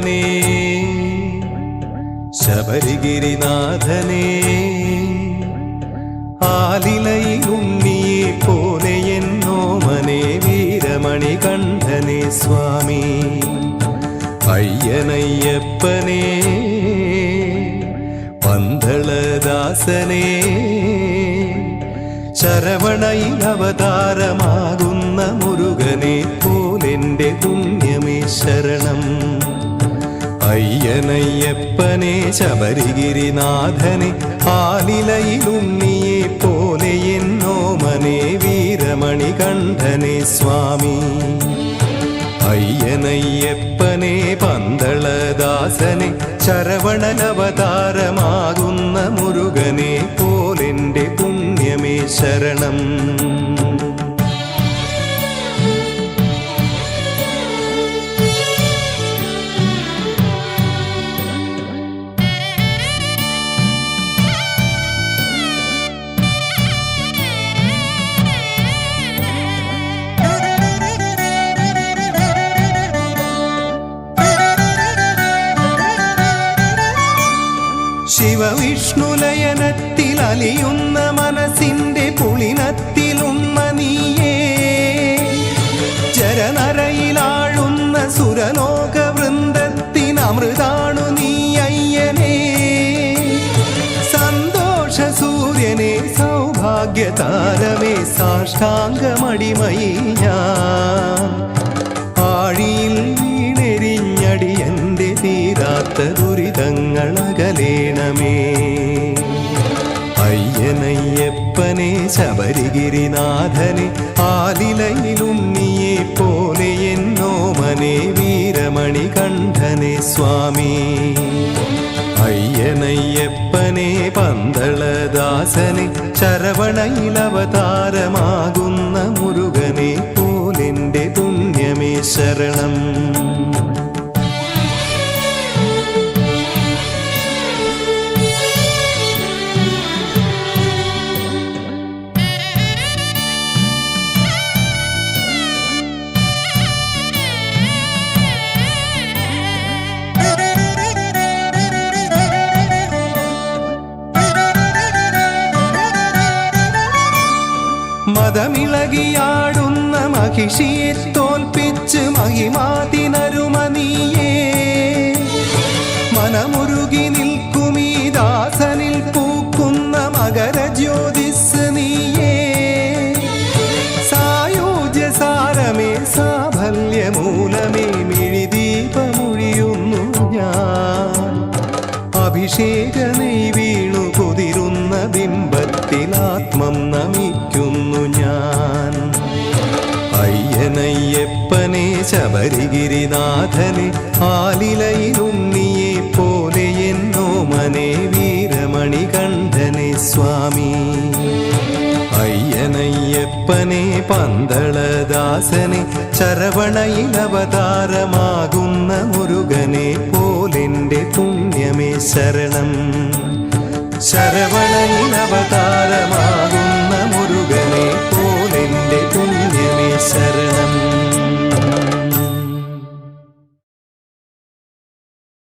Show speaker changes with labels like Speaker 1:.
Speaker 1: അയ്യപ്പനേ ശബരിഗിരിനാഥനേ ആലിലയിലുണ്ണിയെ പോലെ എന്നോമനെ വീരമണികണ്ഠനേ സ്വാമി അയ്യനയ്യപ്പനേ പന്തളദാസനേ ശരവണയിൽ അവതാരമാകുന്ന മുരുകനെ പോലെന്റെ പുണ്യമേ ശരണം അയ്യനയ്യപ്പനെ ശബരിഗിരിനാഥനെ ആലിലയിലുണ്ണിയെ പോലെ എന്നോമനെ വീരമണികണ്ഠനെ സ്വാമി അയ്യനയ്യപ്പനെ പന്തളദാസനെ ശരവണനവതാരമാകുന്ന മുരുകനെ പോലെന്റെ പുണ്യമേ ശരണം ശിവവിഷ്ണുലയനത്തിൽ അലിയുന്ന മനസ്സിന്റെ പുളിനത്തിലുണ്ണ നീയേ ജരനരയിലാഴുന്ന സുരലോക വൃന്ദത്തിനമൃതാണു നീ അയ്യനേ സന്തോഷ സൂര്യനെ സൗഭാഗ്യതാരമേ സാഷ്ടാംഗമടിമയിൽ ഞാൻ ആഴിയിൽ വീണെരിഞ്ഞടിയന്റെ തീരാത്ത ദുരിതങ്ങളകലേണമേ അയ്യനയ്യപ്പനെ ശബരിഗിരിനാഥനെ ആലിലയിലുണ്ണിയെ പോലെ എന്നോമനെ വീരമണികണ്ഠനെ സ്വാമി അയ്യനയ്യപ്പനെ പന്തളദാസനെ ശരവണയിൽ അവതാരമാകുന്ന മുരുകനെ പോലെന്റെ പുണ്യമേ ശരണം മതമിളകിയാടുന്ന മഹിഷിയെ തോൽപ്പിച്ച് മഹിമാതിനരുമനീയേ മനമുരുകി നിൽക്കുമീ ദാസനിൽ പൂക്കുന്ന മകരജ്യോതിസ് നീയേ സായൂജ്യസാരമേ സാഫല്യമൂലമേ മിഴിദീപമൊഴിയുന്നു ഞാൻ അഭിഷേക നെയ് വീണു കുതിരുന്ന ബിംബത്തിൽ ആത്മം നമിക്കുന്നു ഞാൻ അയ്യനയ്യപ്പനെ ശബരിഗിരിനാഥനെ ആലിലയിലുണ്ണിയെ പോലെ എന്നോമനെ വീരമണികണ്ഠനെ സ്വാമി അയ്യനയ്യപ്പനെ പന്തളദാസനെ ശരവണയിൽ അവതാരമാകുന്ന മുരുകനെ പോലെന്റെ പുണ്യമേ ശരണം ശരവണയിൽ